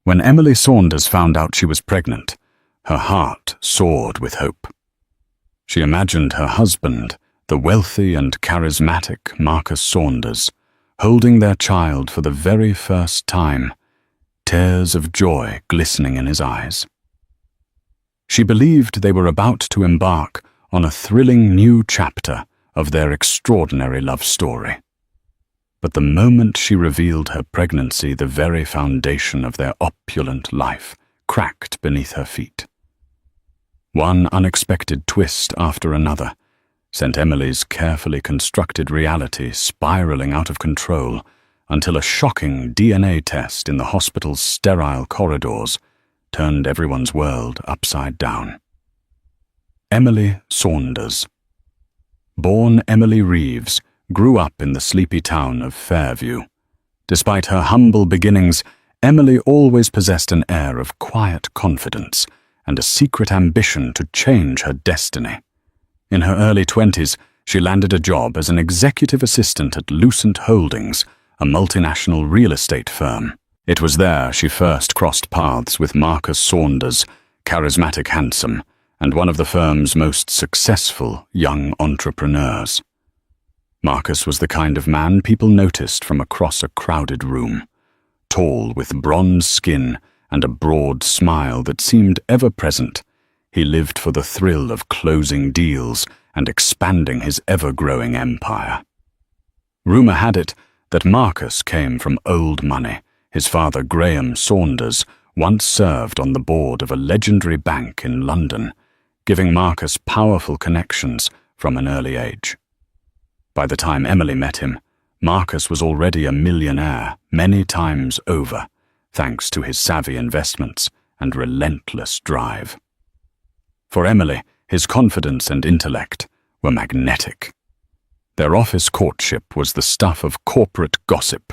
When Emily Saunders found out she was pregnant, her heart soared with hope. She imagined her husband, the wealthy and charismatic Marcus Saunders, holding their child for the very first time, tears of joy glistening in his eyes. She believed they were about to embark on a thrilling new chapter of their extraordinary love story. But the moment she revealed her pregnancy, the very foundation of their opulent life cracked beneath her feet. One unexpected twist after another sent Emily's carefully constructed reality spiraling out of control until a shocking DNA test in the hospital's sterile corridors turned everyone's world upside down. Emily Saunders. Born Emily Reeves, grew up in the sleepy town of Fairview. Despite her humble beginnings, Emily always possessed an air of quiet confidence and a secret ambition to change her destiny. In her early 20s, she landed a job as an executive assistant at Lucent Holdings, a multinational real estate firm. It was there she first crossed paths with Marcus Saunders, charismatic handsome, and one of the firm's most successful young entrepreneurs. Marcus was the kind of man people noticed from across a crowded room. Tall, with bronze skin and a broad smile that seemed ever present, he lived for the thrill of closing deals and expanding his ever-growing empire. Rumor had it that Marcus came from old money. His father, Graham Saunders, once served on the board of a legendary bank in London, giving Marcus powerful connections from an early age. By the time Emily met him, Marcus was already a millionaire many times over, thanks to his savvy investments and relentless drive. For Emily, his confidence and intellect were magnetic. Their office courtship was the stuff of corporate gossip,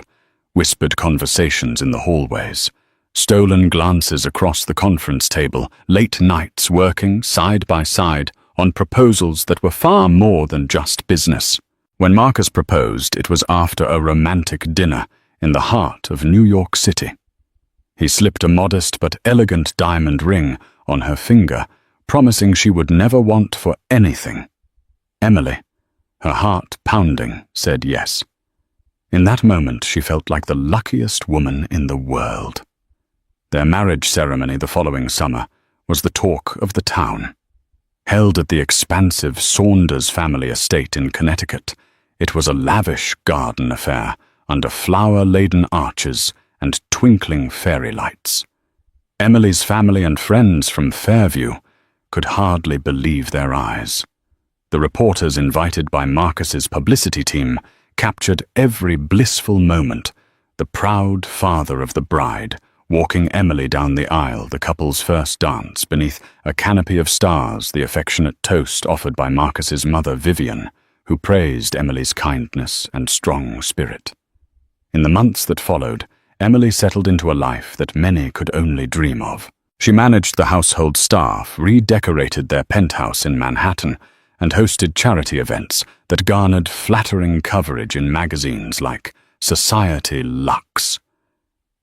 whispered conversations in the hallways, stolen glances across the conference table, late nights working side by side on proposals that were far more than just business. When Marcus proposed, it was after a romantic dinner in the heart of New York City. He slipped a modest but elegant diamond ring on her finger, promising she would never want for anything. Emily, her heart pounding, said yes. In that moment, she felt like the luckiest woman in the world. Their marriage ceremony the following summer was the talk of the town. Held at the expansive Saunders family estate in Connecticut, it was a lavish garden affair under flower-laden arches and twinkling fairy lights. Emily's family and friends from Fairview could hardly believe their eyes. The reporters invited by Marcus's publicity team captured every blissful moment, the proud father of the bride walking Emily down the aisle, the couple's first dance beneath a canopy of stars, the affectionate toast offered by Marcus's mother Vivian, who praised Emily's kindness and strong spirit. In the months that followed, Emily settled into a life that many could only dream of. She managed the household staff, redecorated their penthouse in Manhattan, and hosted charity events that garnered flattering coverage in magazines like Society Luxe.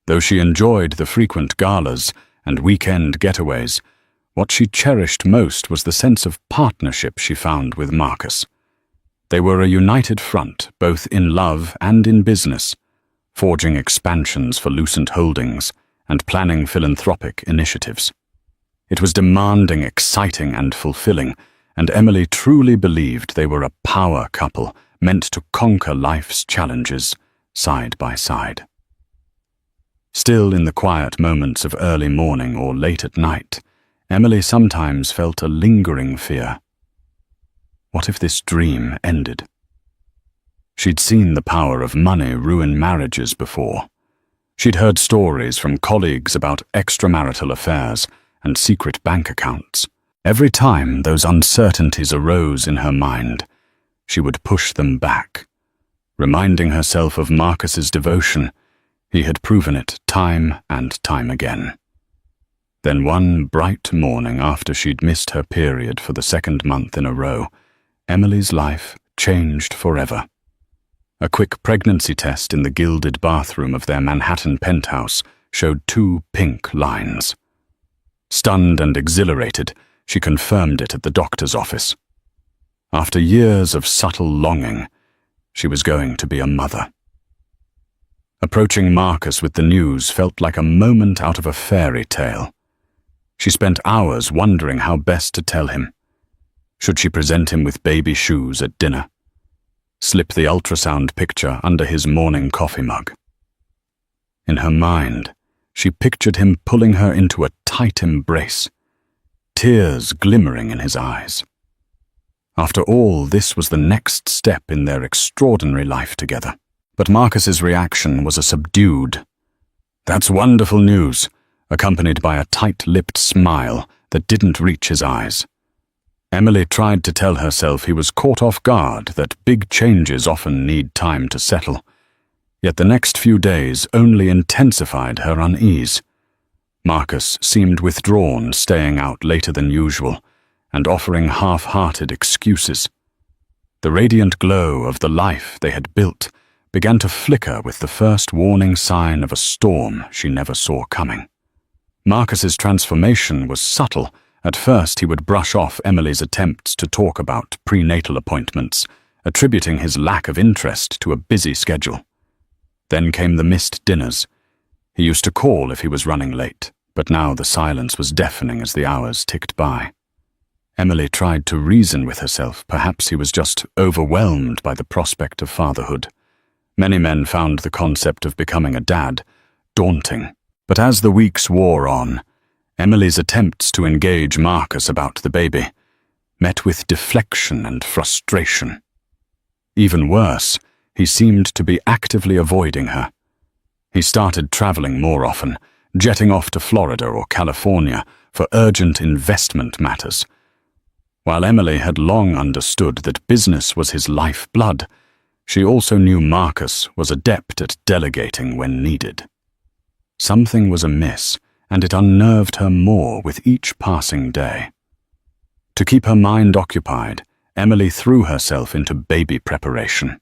Though she enjoyed the frequent galas and weekend getaways, what she cherished most was the sense of partnership she found with Marcus. They were a united front, both in love and in business, forging expansions for Lucent Holdings and planning philanthropic initiatives. It was demanding, exciting, and fulfilling, and Emily truly believed they were a power couple meant to conquer life's challenges side by side. Still, in the quiet moments of early morning or late at night, Emily sometimes felt a lingering fear. What if this dream ended? She'd seen the power of money ruin marriages before. She'd heard stories from colleagues about extramarital affairs and secret bank accounts. Every time those uncertainties arose in her mind, she would push them back, reminding herself of Marcus's devotion. He had proven it time and time again. Then one bright morning, after she'd missed her period for the second month in a row, Emily's life changed forever. A quick pregnancy test in the gilded bathroom of their Manhattan penthouse showed 2 pink lines. Stunned and exhilarated, she confirmed it at the doctor's office. After years of subtle longing, she was going to be a mother. Approaching Marcus with the news felt like a moment out of a fairy tale. She spent hours wondering how best to tell him. Should she present him with baby shoes at dinner? Slip the ultrasound picture under his morning coffee mug? In her mind, she pictured him pulling her into a tight embrace, tears glimmering in his eyes. After all, this was the next step in their extraordinary life together. But Marcus's reaction was a subdued, "That's wonderful news," accompanied by a tight-lipped smile that didn't reach his eyes. Emily tried to tell herself he was caught off guard, that big changes often need time to settle. Yet the next few days only intensified her unease. Marcus seemed withdrawn, staying out later than usual, and offering half-hearted excuses. The radiant glow of the life they had built began to flicker with the first warning sign of a storm she never saw coming. Marcus's transformation was subtle. At first he would brush off Emily's attempts to talk about prenatal appointments, attributing his lack of interest to a busy schedule. Then came the missed dinners. He used to call if he was running late, but now the silence was deafening as the hours ticked by. Emily tried to reason with herself. Perhaps he was just overwhelmed by the prospect of fatherhood. Many men found the concept of becoming a dad daunting. But as the weeks wore on, Emily's attempts to engage Marcus about the baby met with deflection and frustration. Even worse, he seemed to be actively avoiding her. He started traveling more often, jetting off to Florida or California for urgent investment matters. While Emily had long understood that business was his lifeblood, she also knew Marcus was adept at delegating when needed. Something was amiss, and it unnerved her more with each passing day. To keep her mind occupied, Emily threw herself into baby preparation.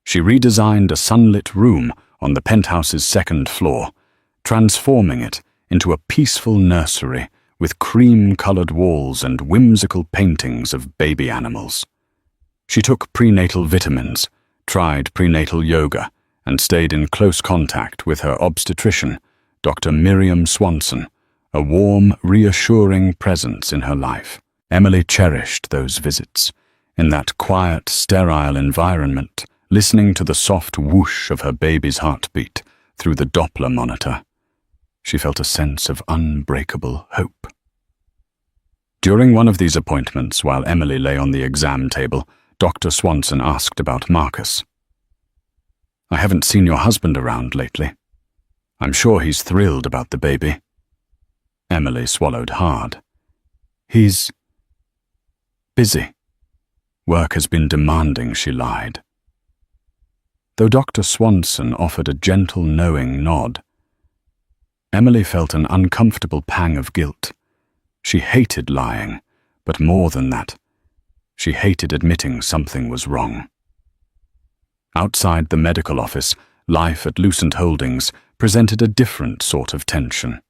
She redesigned a sunlit room on the penthouse's 2nd floor, transforming it into a peaceful nursery with cream-colored walls and whimsical paintings of baby animals. She took prenatal vitamins, tried prenatal yoga, and stayed in close contact with her obstetrician, Dr. Miriam Swanson, a warm, reassuring presence in her life. Emily cherished those visits. In that quiet, sterile environment, listening to the soft whoosh of her baby's heartbeat through the Doppler monitor, she felt a sense of unbreakable hope. During one of these appointments, while Emily lay on the exam table, Dr. Swanson asked about Marcus. "I haven't seen your husband around lately. I'm sure he's thrilled about the baby." Emily swallowed hard. "He's busy. Work has been demanding," she lied. Though Dr. Swanson offered a gentle, knowing nod, Emily felt an uncomfortable pang of guilt. She hated lying, but more than that, she hated admitting something was wrong. Outside the medical office, life at Lucent Holdings presented a different sort of tension.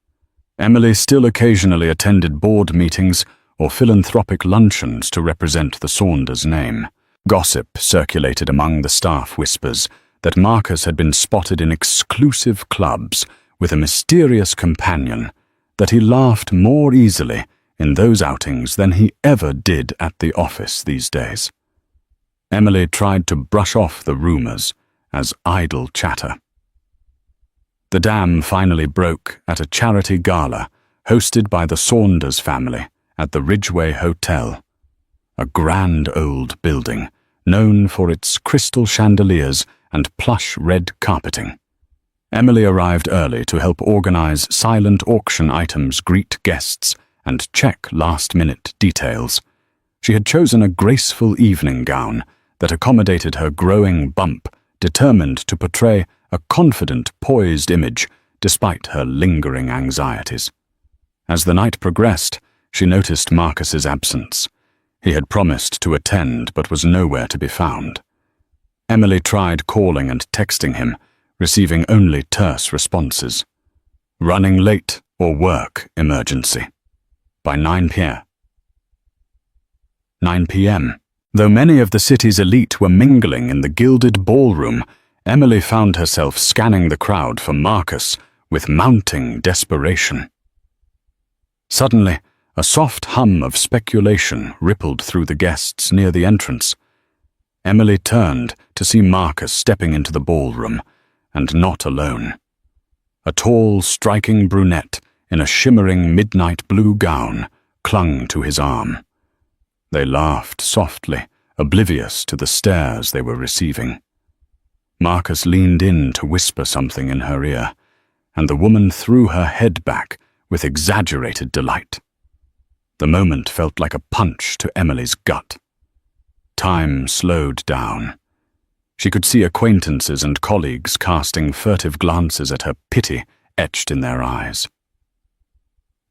Emily still occasionally attended board meetings or philanthropic luncheons to represent the Saunders name. Gossip circulated among the staff whispers that Marcus had been spotted in exclusive clubs with a mysterious companion, that he laughed more easily in those outings than he ever did at the office these days. Emily tried to brush off the rumors as idle chatter. The dam finally broke at a charity gala hosted by the Saunders family at the Ridgeway Hotel, a grand old building known for its crystal chandeliers and plush red carpeting. Emily arrived early to help organize silent auction items, greet guests, and check last-minute details. She had chosen a graceful evening gown that accommodated her growing bump, determined to portray a confident, poised image despite her lingering anxieties. As the night progressed, she noticed Marcus's absence. He had promised to attend but was nowhere to be found. Emily tried calling and texting him, receiving only terse responses. Running late or work emergency. By 9 p.m. 9 p.m. Though many of the city's elite were mingling in the gilded ballroom, Emily found herself scanning the crowd for Marcus with mounting desperation. Suddenly, a soft hum of speculation rippled through the guests near the entrance. Emily turned to see Marcus stepping into the ballroom, and not alone. A tall, striking brunette in a shimmering midnight blue gown clung to his arm. They laughed softly, oblivious to the stares they were receiving. Marcus leaned in to whisper something in her ear, and the woman threw her head back with exaggerated delight. The moment felt like a punch to Emily's gut. Time slowed down. She could see acquaintances and colleagues casting furtive glances at her pity etched in their eyes.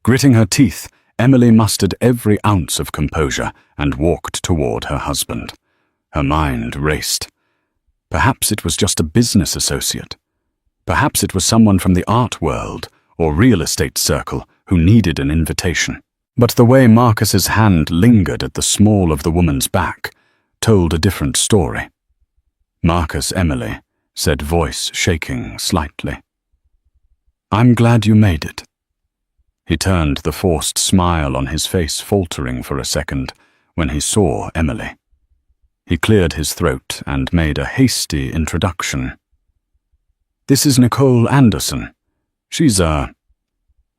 Gritting her teeth, Emily mustered every ounce of composure and walked toward her husband. Her mind raced. Perhaps it was just a business associate. Perhaps it was someone from the art world or real estate circle who needed an invitation. But the way Marcus's hand lingered at the small of the woman's back told a different story. "Marcus, Emily," said, voice shaking slightly. "I'm glad you made it." He turned, the forced smile on his face faltering for a second when he saw Emily. He cleared his throat and made a hasty introduction. "This is Nicole Anderson. She's,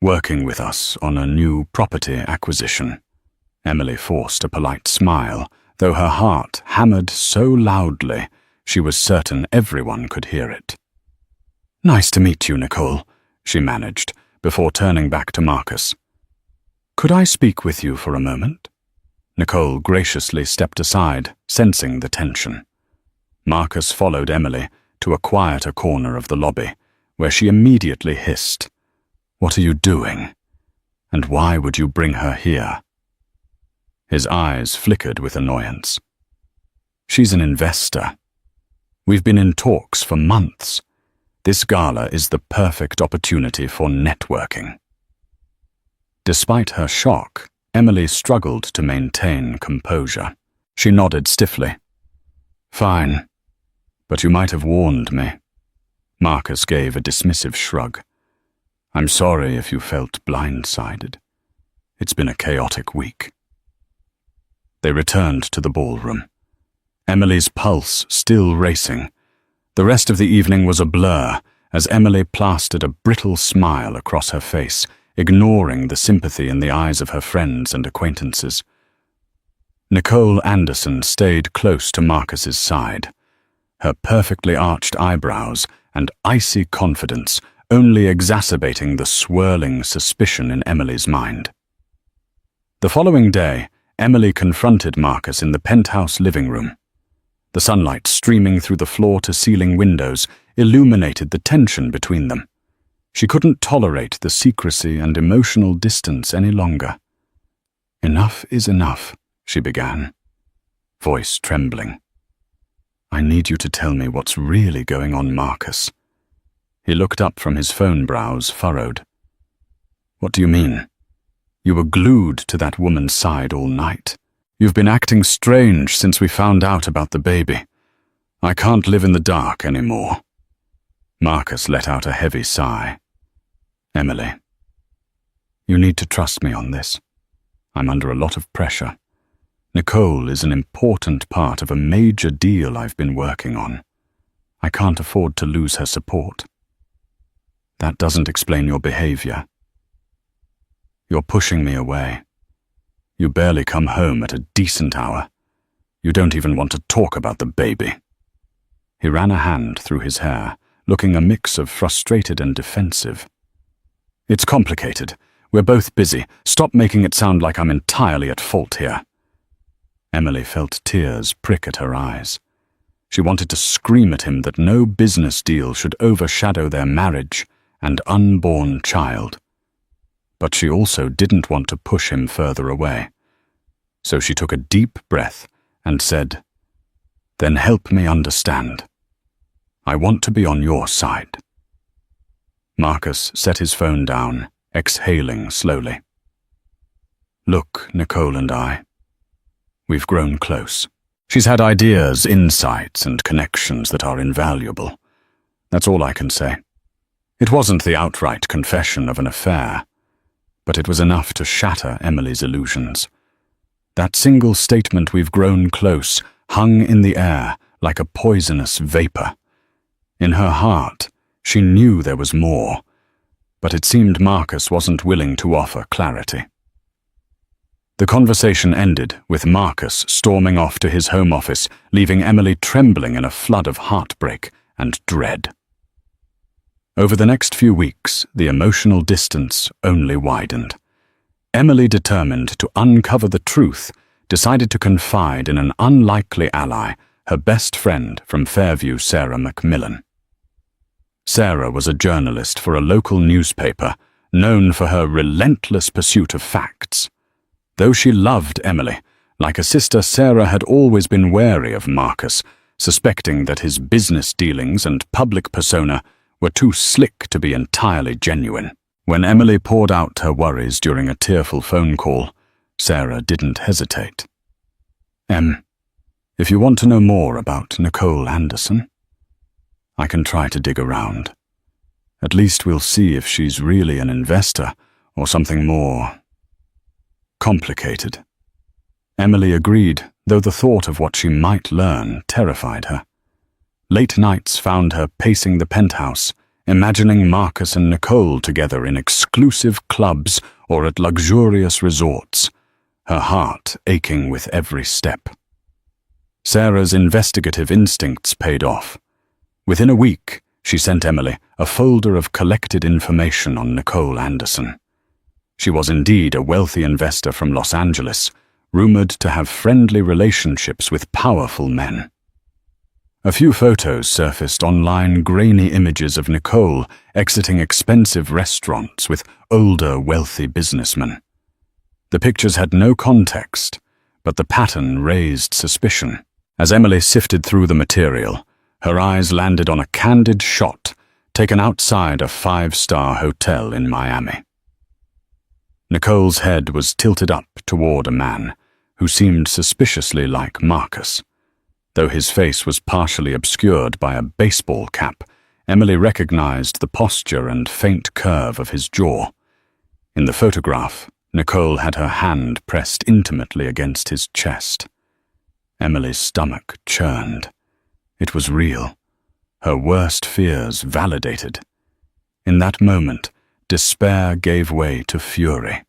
working with us on a new property acquisition." Emily forced a polite smile, though her heart hammered so loudly she was certain everyone could hear it. "Nice to meet you, Nicole," she managed, before turning back to Marcus. "Could I speak with you for a moment?" Nicole graciously stepped aside, sensing the tension. Marcus followed Emily to a quieter corner of the lobby, where she immediately hissed, "What are you doing? And why would you bring her here?" His eyes flickered with annoyance. "She's an investor. We've been in talks for months. This gala is the perfect opportunity for networking." Despite her shock, Emily struggled to maintain composure. She nodded stiffly. "Fine, but you might have warned me." Marcus gave a dismissive shrug. "I'm sorry if you felt blindsided. It's been a chaotic week." They returned to the ballroom, Emily's pulse still racing. The rest of the evening was a blur as Emily plastered a brittle smile across her face, ignoring the sympathy in the eyes of her friends and acquaintances. Nicole Anderson stayed close to Marcus's side, her perfectly arched eyebrows and icy confidence only exacerbating the swirling suspicion in Emily's mind. The following day, Emily confronted Marcus in the penthouse living room. The sunlight streaming through the floor-to-ceiling windows illuminated the tension between them. She couldn't tolerate the secrecy and emotional distance any longer. "Enough is enough," she began, voice trembling. "I need you to tell me what's really going on, Marcus." He looked up from his phone, brows furrowed. "What do you mean? You were glued to that woman's side all night. You've been acting strange since we found out about the baby. I can't live in the dark anymore." Marcus let out a heavy sigh. "Emily, you need to trust me on this. I'm under a lot of pressure. Nicole is an important part of a major deal I've been working on. I can't afford to lose her support." "That doesn't explain your behavior. You're pushing me away. You barely come home at a decent hour. You don't even want to talk about the baby." He ran a hand through his hair, looking a mix of frustrated and defensive. "It's complicated. We're both busy. Stop making it sound like I'm entirely at fault here." Emily felt tears prick at her eyes. She wanted to scream at him that no business deal should overshadow their marriage and unborn child. But she also didn't want to push him further away. So she took a deep breath and said, "Then help me understand. I want to be on your side." Marcus set his phone down, exhaling slowly. Look, Nicole and I. We've grown close. She's had ideas, insights, and connections that are invaluable. That's all I can say. It wasn't the outright confession of an affair, but it was enough to shatter Emily's illusions. That single statement, "we've grown close," hung in the air like a poisonous vapor. In her heart, she knew there was more, but it seemed Marcus wasn't willing to offer clarity. The conversation ended with Marcus storming off to his home office, leaving Emily trembling in a flood of heartbreak and dread. Over the next few weeks, the emotional distance only widened. Emily, determined to uncover the truth, decided to confide in an unlikely ally, her best friend from Fairview, Sarah Macmillan. Sarah was a journalist for a local newspaper, known for her relentless pursuit of facts. Though she loved Emily, like a sister, Sarah had always been wary of Marcus, suspecting that his business dealings and public persona were too slick to be entirely genuine. When Emily poured out her worries during a tearful phone call, Sarah didn't hesitate. If you want to know more about Nicole Anderson, I can try to dig around. At least we'll see if she's really an investor or something more complicated." Emily agreed, though the thought of what she might learn terrified her. Late nights found her pacing the penthouse, imagining Marcus and Nicole together in exclusive clubs or at luxurious resorts, her heart aching with every step. Sarah's investigative instincts paid off. Within a week, she sent Emily a folder of collected information on Nicole Anderson. She was indeed a wealthy investor from Los Angeles, rumored to have friendly relationships with powerful men. A few photos surfaced online, grainy images of Nicole exiting expensive restaurants with older, wealthy businessmen. The pictures had no context, but the pattern raised suspicion. As Emily sifted through the material, her eyes landed on a candid shot taken outside a five-star hotel in Miami. Nicole's head was tilted up toward a man who seemed suspiciously like Marcus. Though his face was partially obscured by a baseball cap, Emily recognized the posture and faint curve of his jaw. In the photograph, Nicole had her hand pressed intimately against his chest. Emily's stomach churned. It was real. Her worst fears validated. In that moment, despair gave way to fury.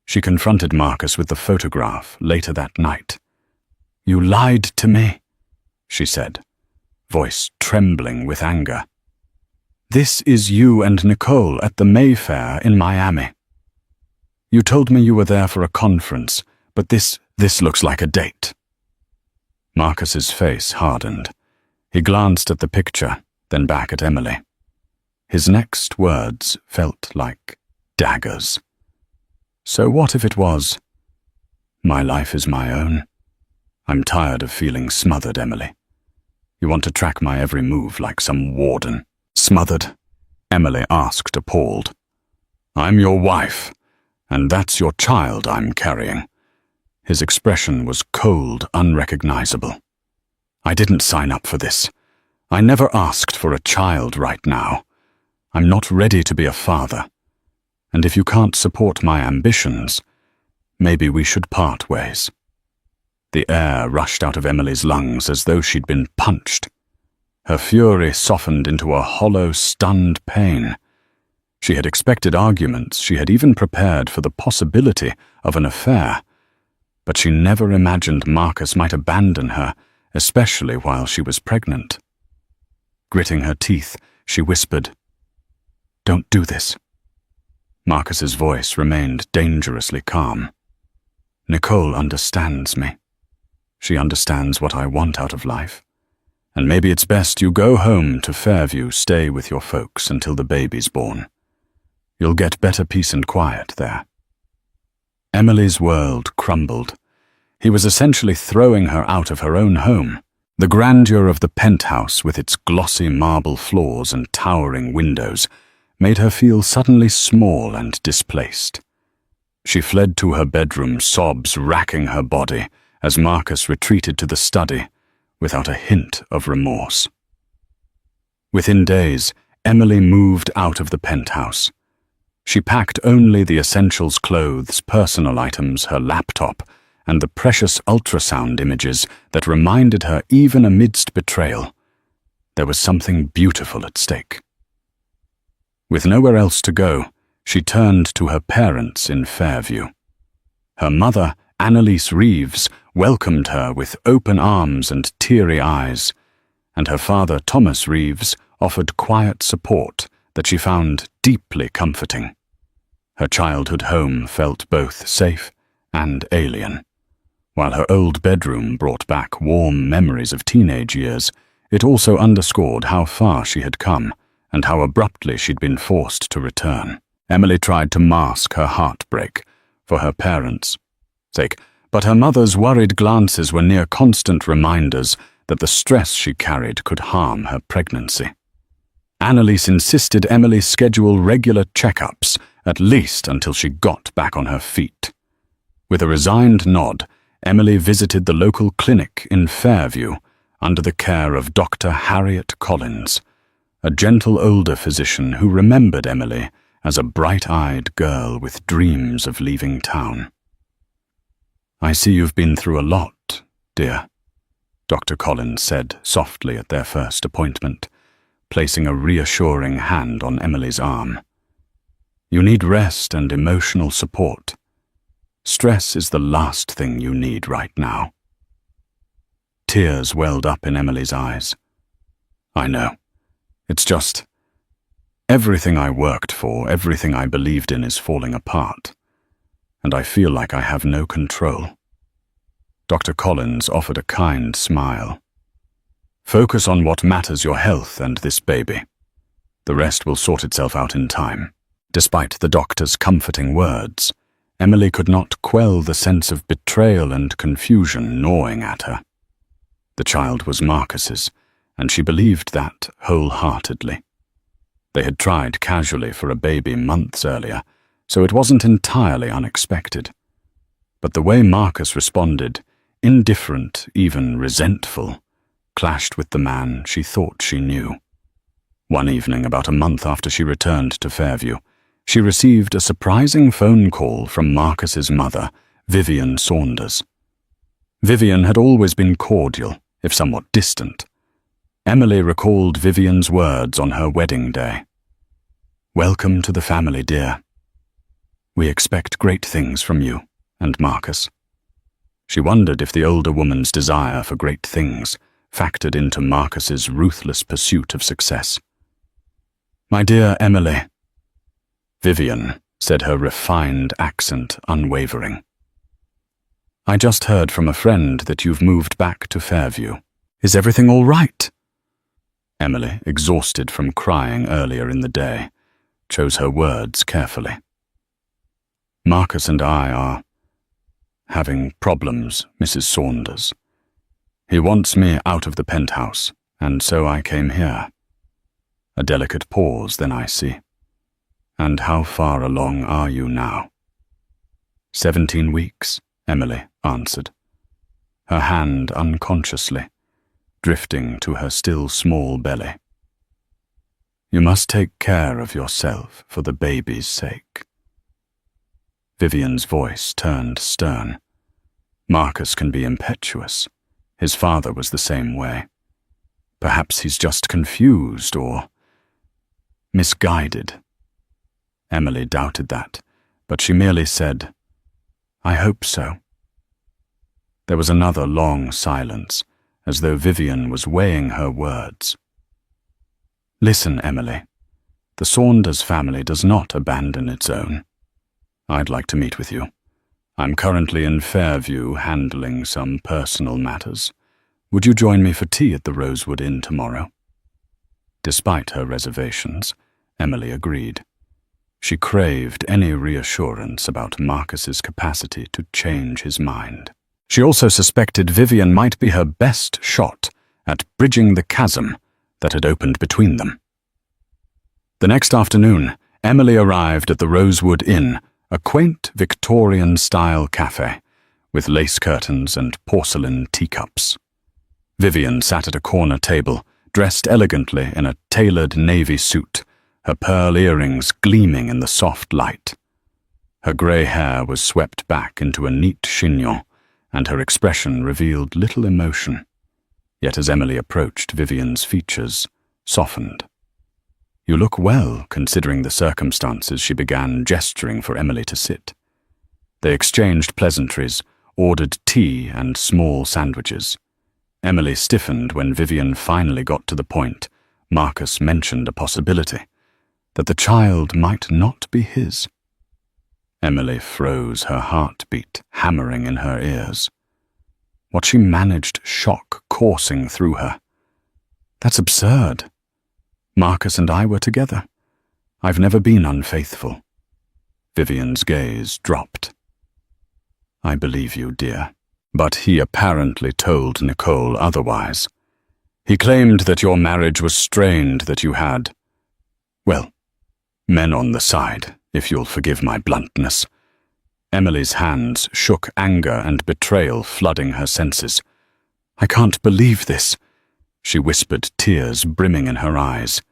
She confronted Marcus with the photograph later that night. "You lied to me," she said, voice trembling with anger. "This is you and Nicole at the Mayfair in Miami. You told me you were there for a conference, but this looks like a date." Marcus's face hardened. He glanced at the picture, then back at Emily. His next words felt like daggers. "So what if it was? My life is my own. I'm tired of feeling smothered, Emily. You want to track my every move like some warden." "Smothered?" Emily asked, appalled. "I'm your wife, and that's your child I'm carrying." His expression was cold, unrecognizable. "I didn't sign up for this. I never asked for a child right now. I'm not ready to be a father. And if you can't support my ambitions, maybe we should part ways." The air rushed out of Emily's lungs as though she'd been punched. Her fury softened into a hollow, stunned pain. She had expected arguments, she had even prepared for the possibility of an affair, but she never imagined Marcus might abandon her, especially while she was pregnant. Gritting her teeth, she whispered, "Don't do this." Marcus's voice remained dangerously calm. "Nicole understands me. She understands what I want out of life. And maybe it's best you go home to Fairview, stay with your folks until the baby's born. You'll get better peace and quiet there." Emily's world crumbled. He was essentially throwing her out of her own home. The grandeur of the penthouse with its glossy marble floors and towering windows made her feel suddenly small and displaced. She fled to her bedroom, sobs racking her body, as Marcus retreated to the study, without a hint of remorse. Within days, Emily moved out of the penthouse. She packed only the essentials: clothes, personal items, her laptop, and the precious ultrasound images that reminded her, even amidst betrayal, there was something beautiful at stake. With nowhere else to go, she turned to her parents in Fairview. Her mother, Annalise Reeves, welcomed her with open arms and teary eyes, and her father, Thomas Reeves, offered quiet support that she found deeply comforting. Her childhood home felt both safe and alien. While her old bedroom brought back warm memories of teenage years, it also underscored how far she had come and how abruptly she'd been forced to return. Emily tried to mask her heartbreak for her parents' sake, but her mother's worried glances were near constant reminders that the stress she carried could harm her pregnancy. Annalise insisted Emily schedule regular checkups, at least until she got back on her feet. With a resigned nod, Emily visited the local clinic in Fairview under the care of Dr. Harriet Collins, a gentle older physician who remembered Emily as a bright-eyed girl with dreams of leaving town. "I see you've been through a lot, dear," Dr. Collins said softly at their first appointment, placing a reassuring hand on Emily's arm. "You need rest and emotional support. Stress is the last thing you need right now." Tears welled up in Emily's eyes. "I know. It's just, everything I worked for, everything I believed in is falling apart, and I feel like I have no control." Dr. Collins offered a kind smile. "Focus on what matters: your health and this baby. The rest will sort itself out in time." Despite the doctor's comforting words, Emily could not quell the sense of betrayal and confusion gnawing at her. The child was Marcus's, and she believed that wholeheartedly. They had tried casually for a baby months earlier, so it wasn't entirely unexpected. But the way Marcus responded, indifferent, even resentful, clashed with the man she thought she knew. One evening, about a month after she returned to Fairview, she received a surprising phone call from Marcus's mother, Vivian Saunders. Vivian had always been cordial, if somewhat distant. Emily recalled Vivian's words on her wedding day. "Welcome to the family, dear. We expect great things from you and Marcus." She wondered if the older woman's desire for great things factored into Marcus's ruthless pursuit of success. "My dear Emily," Vivian said, her refined accent unwavering. "I just heard from a friend that you've moved back to Fairview. Is everything all right?" Emily, exhausted from crying earlier in the day, chose her words carefully. "Marcus and I are having problems, Mrs. Saunders. He wants me out of the penthouse, and so I came here." A delicate pause, then I see. "And how far along are you now?" 17 weeks, Emily answered, her hand unconsciously drifting to her still small belly. "You must take care of yourself for the baby's sake." Vivian's voice turned stern. "Marcus can be impetuous. His father was the same way. Perhaps he's just confused or misguided." Emily doubted that, but she merely said, "I hope so." There was another long silence, as though Vivian was weighing her words. "Listen, Emily. The Saunders family does not abandon its own. I'd like to meet with you. I'm currently in Fairview handling some personal matters. Would you join me for tea at the Rosewood Inn tomorrow?" Despite her reservations, Emily agreed. She craved any reassurance about Marcus's capacity to change his mind. She also suspected Vivian might be her best shot at bridging the chasm that had opened between them. The next afternoon, Emily arrived at the Rosewood Inn, a quaint Victorian-style cafe, with lace curtains and porcelain teacups. Vivian sat at a corner table, dressed elegantly in a tailored navy suit, her pearl earrings gleaming in the soft light. Her grey hair was swept back into a neat chignon, and her expression revealed little emotion. Yet as Emily approached, Vivian's features softened. "You look well, considering the circumstances," she began, gesturing for Emily to sit. They exchanged pleasantries, ordered tea and small sandwiches. Emily stiffened when Vivian finally got to the point. Marcus mentioned a possibility, that the child might not be his. Emily froze, her heartbeat hammering in her ears. What she managed shock coursing through her. "That's absurd. Marcus and I were together. I've never been unfaithful." Vivian's gaze dropped. "I believe you, dear." But he apparently told Nicole otherwise. He claimed that your marriage was strained, that you had, well, men on the side, if you'll forgive my bluntness. Emily's hands shook, anger and betrayal flooding her senses. "I can't believe this," she whispered, tears brimming in her eyes.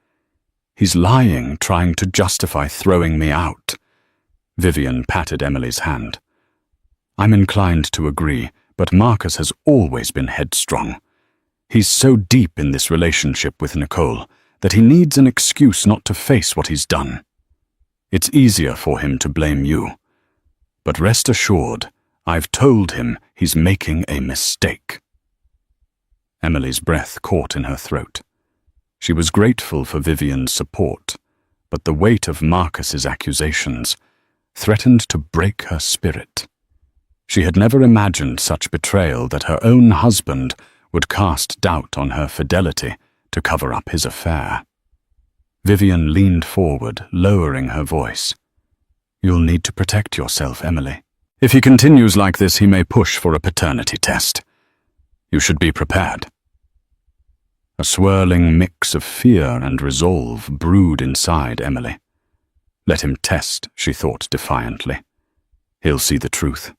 "He's lying, trying to justify throwing me out." Vivian patted Emily's hand. "I'm inclined to agree, but Marcus has always been headstrong. He's so deep in this relationship with Nicole that he needs an excuse not to face what he's done. It's easier for him to blame you. But rest assured, I've told him he's making a mistake." Emily's breath caught in her throat. She was grateful for Vivian's support, but the weight of Marcus's accusations threatened to break her spirit. She had never imagined such betrayal, that her own husband would cast doubt on her fidelity to cover up his affair. Vivian leaned forward, lowering her voice. "You'll need to protect yourself, Emily. If he continues like this, he may push for a paternity test. You should be prepared." A swirling mix of fear and resolve brewed inside Emily. Let him test, she thought defiantly. He'll see the truth.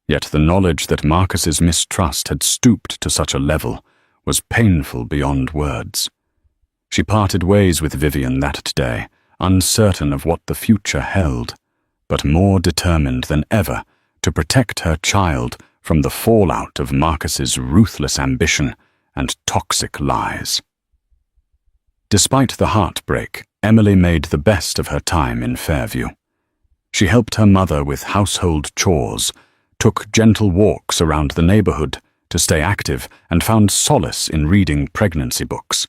Yet the knowledge that Marcus's mistrust had stooped to such a level was painful beyond words. She parted ways with Vivian that day, uncertain of what the future held, but more determined than ever to protect her child from the fallout of Marcus's ruthless ambition and toxic lies. Despite the heartbreak, Emily made the best of her time in Fairview. She helped her mother with household chores, took gentle walks around the neighborhood to stay active, and found solace in reading pregnancy books.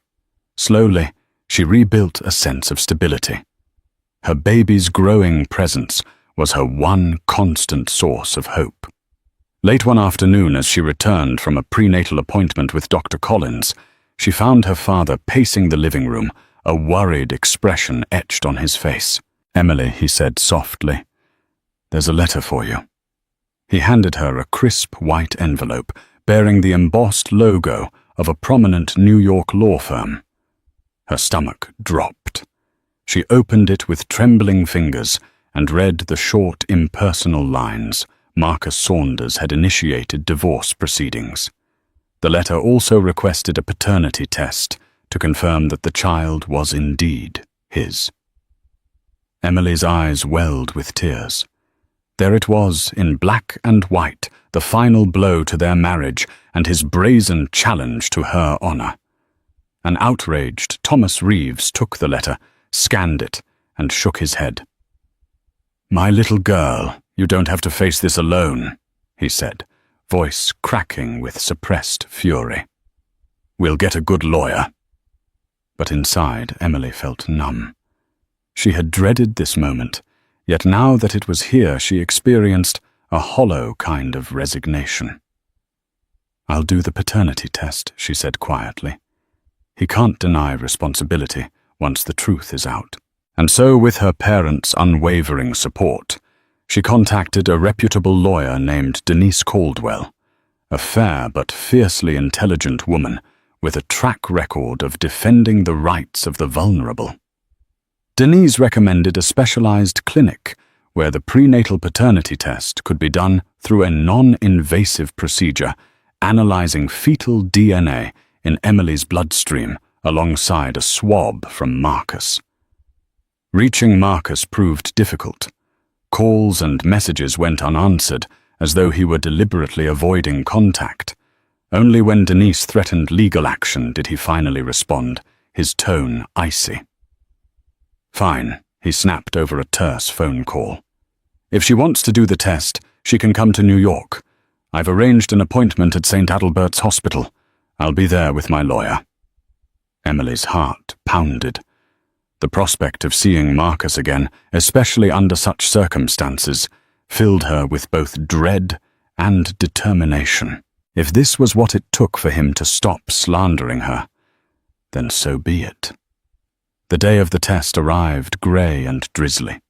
Slowly, she rebuilt a sense of stability. Her baby's growing presence was her one constant source of hope. Late one afternoon, as she returned from a prenatal appointment with Dr. Collins, she found her father pacing the living room, a worried expression etched on his face. "Emily," he said softly, "there's a letter for you." He handed her a crisp white envelope bearing the embossed logo of a prominent New York law firm. Her stomach dropped. She opened it with trembling fingers and read the short, impersonal lines. Marcus Saunders had initiated divorce proceedings. The letter also requested a paternity test to confirm that the child was indeed his. Emily's eyes welled with tears. There it was, in black and white, the final blow to their marriage and his brazen challenge to her honor. An outraged Thomas Reeves took the letter, scanned it, and shook his head. "My little girl, you don't have to face this alone," he said, voice cracking with suppressed fury. "We'll get a good lawyer." But inside, Emily felt numb. She had dreaded this moment, yet now that it was here, she experienced a hollow kind of resignation. "I'll do the paternity test," she said quietly. "He can't deny responsibility once the truth is out." And so, with her parents' unwavering support, she contacted a reputable lawyer named Denise Caldwell, a fair but fiercely intelligent woman with a track record of defending the rights of the vulnerable. Denise recommended a specialized clinic where the prenatal paternity test could be done through a non-invasive procedure analyzing fetal DNA in Emily's bloodstream alongside a swab from Marcus. Reaching Marcus proved difficult. Calls and messages went unanswered, as though he were deliberately avoiding contact. Only when Denise threatened legal action did he finally respond, his tone icy. "Fine," he snapped over a terse phone call. "If she wants to do the test, she can come to New York. I've arranged an appointment at St. Adalbert's Hospital. I'll be there with my lawyer." Emily's heart pounded. The prospect of seeing Marcus again, especially under such circumstances, filled her with both dread and determination. If this was what it took for him to stop slandering her, then so be it. The day of the test arrived grey and drizzly.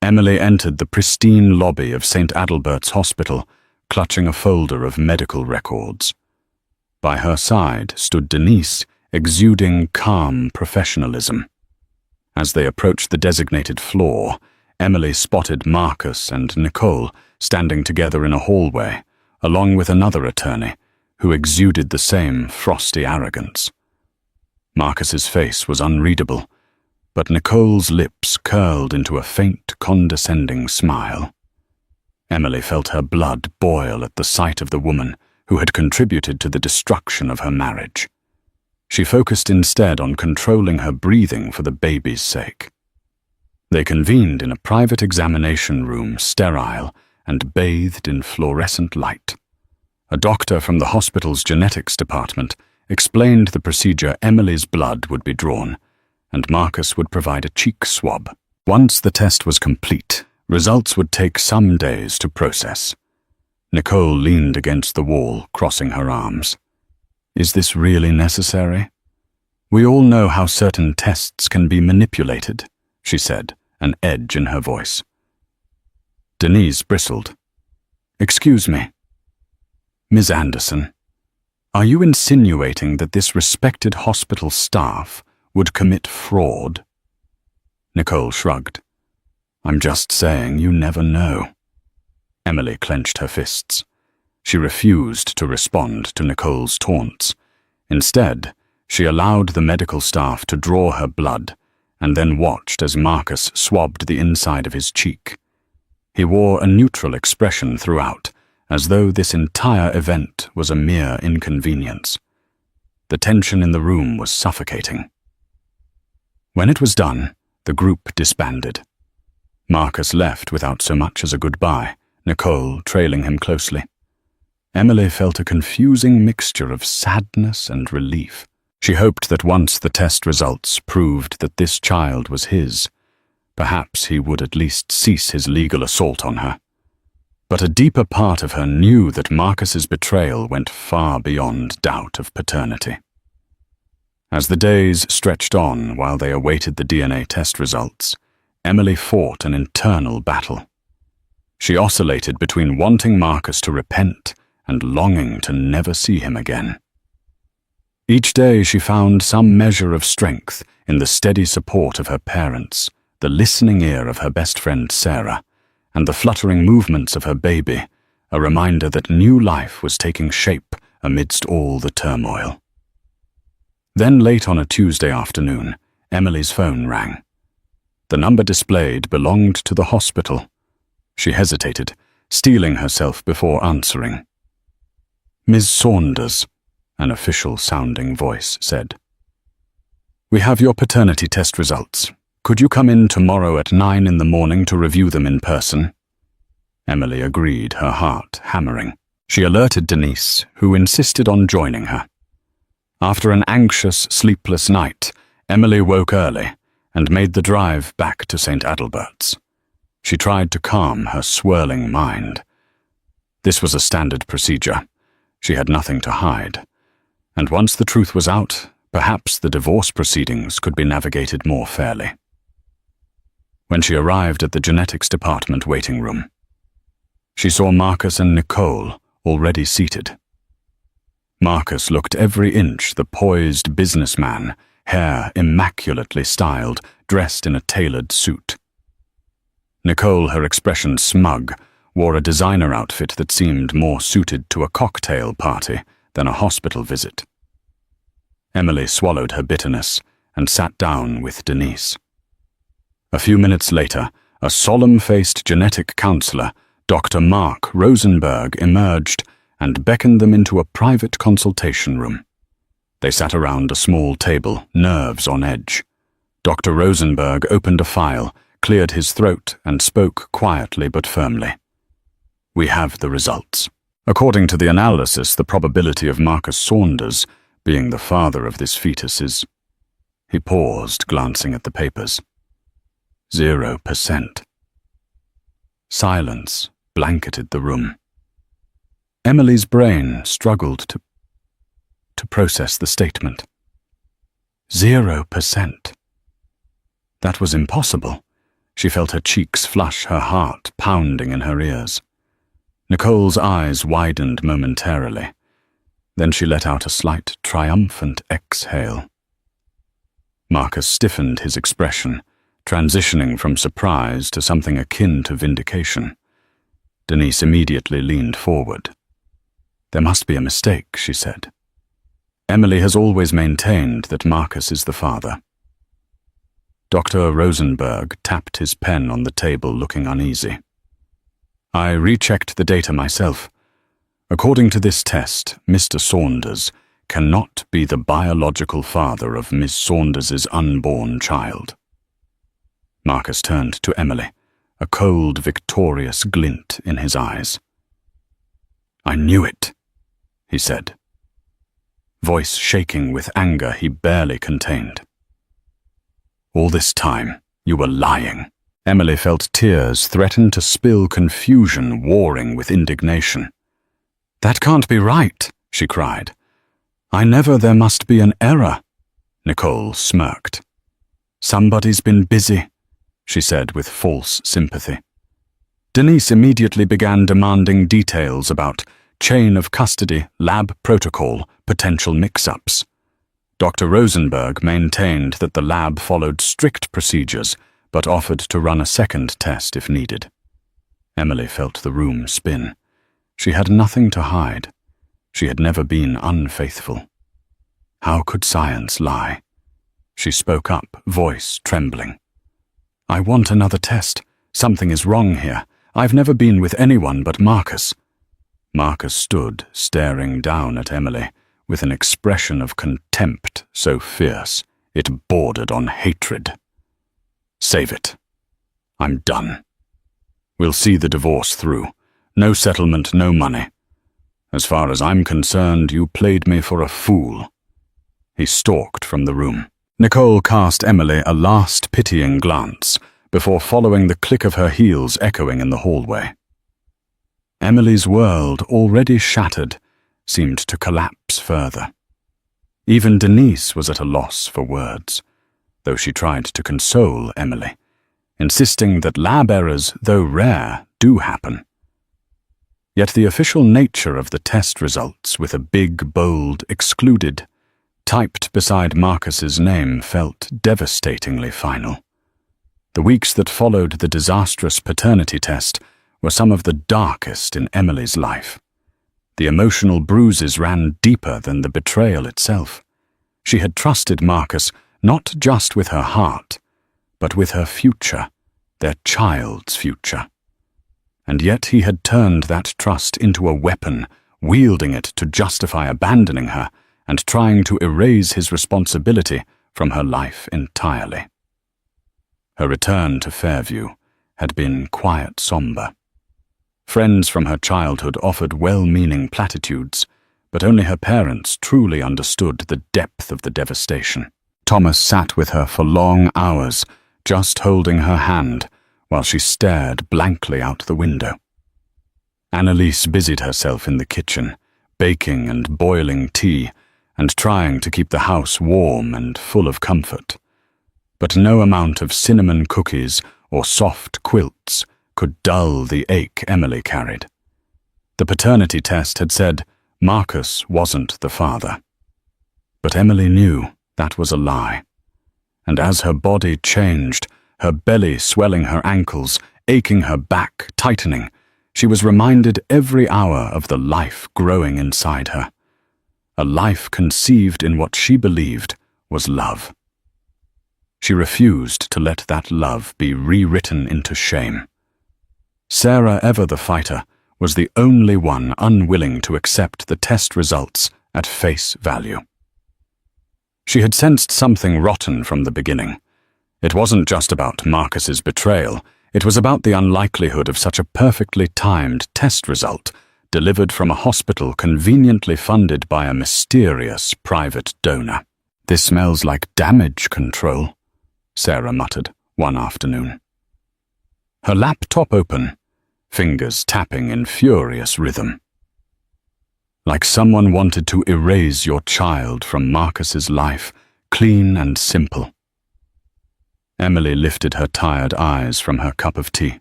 Emily entered the pristine lobby of St. Adalbert's Hospital, clutching a folder of medical records. By her side stood Denise, exuding calm professionalism. As they approached the designated floor, Emily spotted Marcus and Nicole standing together in a hallway, along with another attorney, who exuded the same frosty arrogance. Marcus's face was unreadable, but Nicole's lips curled into a faint, condescending smile. Emily felt her blood boil at the sight of the woman who had contributed to the destruction of her marriage. She focused instead on controlling her breathing for the baby's sake. They convened in a private examination room, sterile and bathed in fluorescent light. A doctor from the hospital's genetics department explained the procedure. Emily's blood would be drawn, and Marcus would provide a cheek swab. Once the test was complete, results would take some days to process. Nicole leaned against the wall, crossing her arms. "Is this really necessary? We all know how certain tests can be manipulated," she said, an edge in her voice. Denise bristled. "Excuse me. Ms. Anderson, are you insinuating that this respected hospital staff would commit fraud?" Nicole shrugged. "I'm just saying you never know." Emily clenched her fists. She refused to respond to Nicole's taunts. Instead, she allowed the medical staff to draw her blood and then watched as Marcus swabbed the inside of his cheek. He wore a neutral expression throughout, as though this entire event was a mere inconvenience. The tension in the room was suffocating. When it was done, the group disbanded. Marcus left without so much as a goodbye, Nicole trailing him closely. Emily felt a confusing mixture of sadness and relief. She hoped that once the test results proved that this child was his, perhaps he would at least cease his legal assault on her. But a deeper part of her knew that Marcus's betrayal went far beyond doubt of paternity. As the days stretched on while they awaited the DNA test results, Emily fought an internal battle. She oscillated between wanting Marcus to repent and longing to never see him again. Each day she found some measure of strength in the steady support of her parents, the listening ear of her best friend Sarah, and the fluttering movements of her baby, a reminder that new life was taking shape amidst all the turmoil. Then late on a Tuesday afternoon, Emily's phone rang. The number displayed belonged to the hospital. She hesitated, steeling herself before answering. "Ms. Saunders," an official-sounding voice said. "We have your paternity test results. Could you come in tomorrow at 9 in the morning to review them in person?" Emily agreed, her heart hammering. She alerted Denise, who insisted on joining her. After an anxious, sleepless night, Emily woke early and made the drive back to St. Adalbert's. She tried to calm her swirling mind. This was a standard procedure. She had nothing to hide. And once the truth was out, perhaps the divorce proceedings could be navigated more fairly. When she arrived at the genetics department waiting room, she saw Marcus and Nicole already seated. Marcus looked every inch the poised businessman, hair immaculately styled, dressed in a tailored suit. Nicole, her expression smug, wore a designer outfit that seemed more suited to a cocktail party than a hospital visit. Emily swallowed her bitterness and sat down with Denise. A few minutes later, a solemn-faced genetic counselor, Dr. Mark Rosenberg, emerged and beckoned them into a private consultation room. They sat around a small table, nerves on edge. Dr. Rosenberg opened a file, cleared his throat, and spoke quietly but firmly. "We have the results. According to the analysis, the probability of Marcus Saunders being the father of this fetus is—" He paused, glancing at the papers. 0%. Silence blanketed the room. Emily's brain struggled to process the statement. 0%. That was impossible. She felt her cheeks flush, her heart pounding in her ears. Nicole's eyes widened momentarily. Then she let out a slight, triumphant exhale. Marcus stiffened his expression, transitioning from surprise to something akin to vindication. Denise immediately leaned forward. "There must be a mistake," she said. "Emily has always maintained that Marcus is the father." Dr. Rosenberg tapped his pen on the table, looking uneasy. "I rechecked the data myself. According to this test, Mr. Saunders cannot be the biological father of Miss Saunders's unborn child." Marcus turned to Emily, a cold, victorious glint in his eyes. "I knew it," he said, voice shaking with anger he barely contained. "All this time, you were lying." Emily felt tears threaten to spill, confusion warring with indignation. "That can't be right," she cried. There must be an error." Nicole smirked. "Somebody's been busy," she said with false sympathy. Denise immediately began demanding details about chain of custody, lab protocol, potential mix-ups. Dr. Rosenberg maintained that the lab followed strict procedures, but offered to run a second test if needed. Emily felt the room spin. She had nothing to hide. She had never been unfaithful. How could science lie? She spoke up, voice trembling. "I want another test. Something is wrong here. I've never been with anyone but Marcus." Marcus stood, staring down at Emily, with an expression of contempt so fierce it bordered on hatred. "Save it. I'm done. We'll see the divorce through. No settlement, no money. As far as I'm concerned, you played me for a fool." He stalked from the room. Nicole cast Emily a last pitying glance before following the click of her heels echoing in the hallway. Emily's world, already shattered, seemed to collapse further. Even Denise was at a loss for words, though she tried to console Emily, insisting that lab errors, though rare, do happen. Yet the official nature of the test results, with a big, bold "excluded" typed beside Marcus's name, felt devastatingly final. The weeks that followed the disastrous paternity test were some of the darkest in Emily's life. The emotional bruises ran deeper than the betrayal itself. She had trusted Marcus not just with her heart, but with her future, their child's future. And yet he had turned that trust into a weapon, wielding it to justify abandoning her and trying to erase his responsibility from her life entirely. Her return to Fairview had been quiet, somber. Friends from her childhood offered well-meaning platitudes, but only her parents truly understood the depth of the devastation. Thomas sat with her for long hours, just holding her hand, while she stared blankly out the window. Annalise busied herself in the kitchen, baking and boiling tea, and trying to keep the house warm and full of comfort. But no amount of cinnamon cookies or soft quilts could dull the ache Emily carried. The paternity test had said Marcus wasn't the father. But Emily knew that was a lie. And as her body changed, her belly swelling her ankles, aching her back, tightening, she was reminded every hour of the life growing inside her. A life conceived in what she believed was love. She refused to let that love be rewritten into shame. Sarah, ever the fighter, was the only one unwilling to accept the test results at face value. She had sensed something rotten from the beginning. It wasn't just about Marcus's betrayal, it was about the unlikelihood of such a perfectly timed test result delivered from a hospital conveniently funded by a mysterious private donor. "This smells like damage control," Sarah muttered one afternoon. Her laptop open, fingers tapping in furious rhythm. Like someone wanted to erase your child from Marcus's life, clean and simple. Emily lifted her tired eyes from her cup of tea.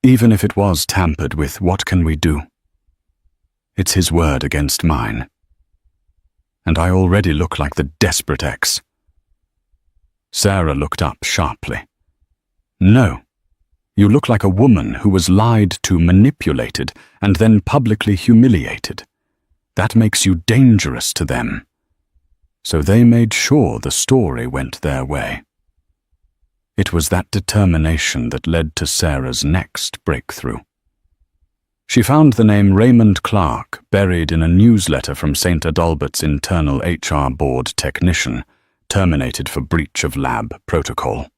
"Even if it was tampered with, what can we do? It's his word against mine. And I already look like the desperate ex." Sarah looked up sharply. "No. You look like a woman who was lied to, manipulated, and then publicly humiliated. That makes you dangerous to them." So they made sure the story went their way. It was that determination that led to Sarah's next breakthrough. She found the name Raymond Clark buried in a newsletter from St. Adalbert's internal HR board technician, terminated for breach of lab protocol.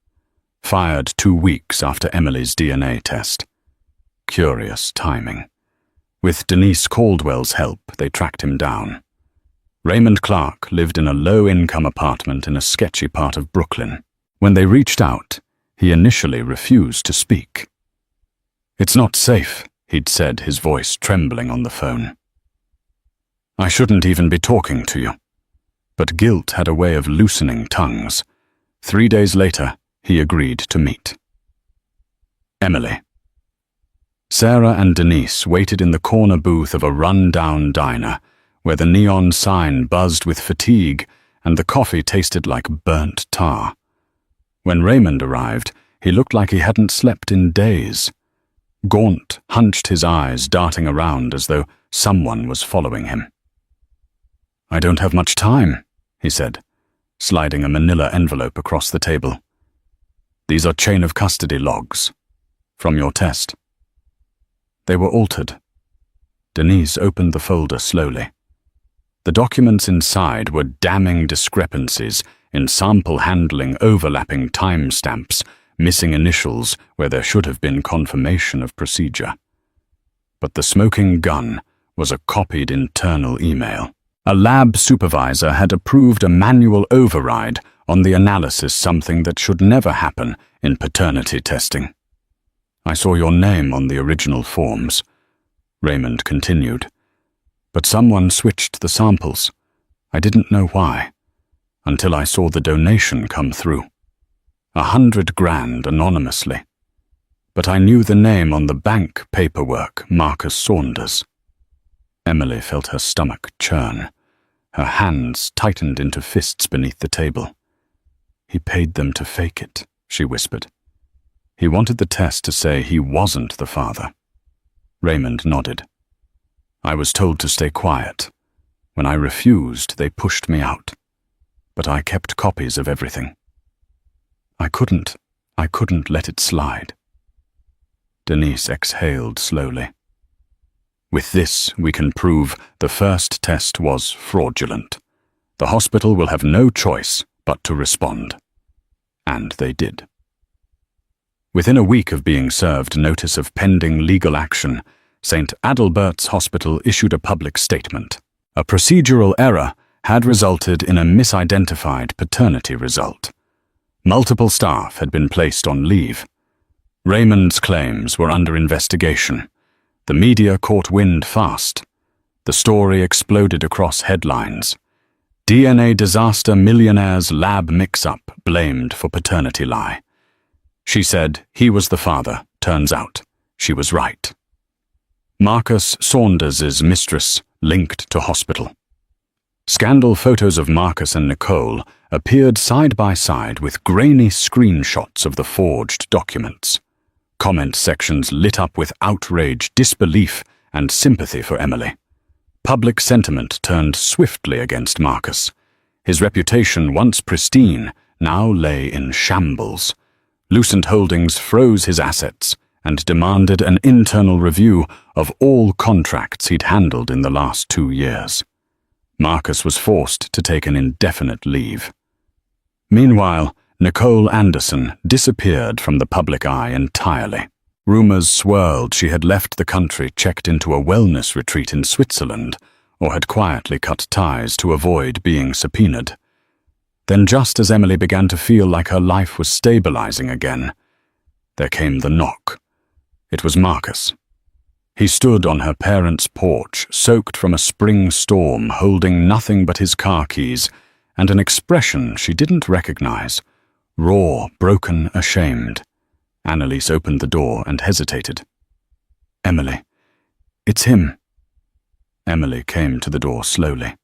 Fired 2 weeks after Emily's DNA test. Curious timing. With Denise Caldwell's help, they tracked him down. Raymond Clark lived in a low-income apartment in a sketchy part of Brooklyn. When they reached out, he initially refused to speak. "It's not safe," he'd said, his voice trembling on the phone. "I shouldn't even be talking to you." But guilt had a way of loosening tongues. 3 days later, he agreed to meet. Emily. Sarah and Denise waited in the corner booth of a run-down diner, where the neon sign buzzed with fatigue and the coffee tasted like burnt tar. When Raymond arrived, he looked like he hadn't slept in days. Gaunt hunched his eyes, darting around as though someone was following him. "I don't have much time," he said, sliding a manila envelope across the table. "These are chain of custody logs. From your test." They were altered. Denise opened the folder slowly. The documents inside were damning discrepancies in sample handling, overlapping timestamps, missing initials where there should have been confirmation of procedure. But the smoking gun was a copied internal email. A lab supervisor had approved a manual override on the analysis, something that should never happen in paternity testing. "I saw your name on the original forms," Raymond continued. "But someone switched the samples. I didn't know why, until I saw the donation come through. 100 grand anonymously. But I knew the name on the bank paperwork, Marcus Saunders." Emily felt her stomach churn. Her hands tightened into fists beneath the table. "He paid them to fake it," she whispered. "He wanted the test to say he wasn't the father." Raymond nodded. "I was told to stay quiet. When I refused, they pushed me out. But I kept copies of everything. I couldn't let it slide." Denise exhaled slowly. "With this, we can prove the first test was fraudulent. The hospital will have no choice but to respond." And they did. Within a week of being served notice of pending legal action, St. Adalbert's Hospital issued a public statement. A procedural error had resulted in a misidentified paternity result. Multiple staff had been placed on leave. Raymond's claims were under investigation. The media caught wind fast. The story exploded across headlines. DNA disaster millionaire's lab mix-up blamed for paternity lie. She said he was the father. Turns out she was right. Marcus Saunders's mistress linked to hospital. Scandal photos of Marcus and Nicole appeared side by side with grainy screenshots of the forged documents. Comment sections lit up with outrage, disbelief, and sympathy for Emily. Public sentiment turned swiftly against Marcus. His reputation, once pristine, now lay in shambles. Lucent Holdings froze his assets and demanded an internal review of all contracts he'd handled in the last 2 years. Marcus was forced to take an indefinite leave. Meanwhile, Nicole Anderson disappeared from the public eye entirely. Rumors swirled she had left the country, checked into a wellness retreat in Switzerland, or had quietly cut ties to avoid being subpoenaed. Then, just as Emily began to feel like her life was stabilizing again, there came the knock. It was Marcus. He stood on her parents' porch, soaked from a spring storm, holding nothing but his car keys and an expression she didn't recognize. Raw, broken, ashamed. Annalise opened the door and hesitated. "Emily, it's him." Emily came to the door slowly.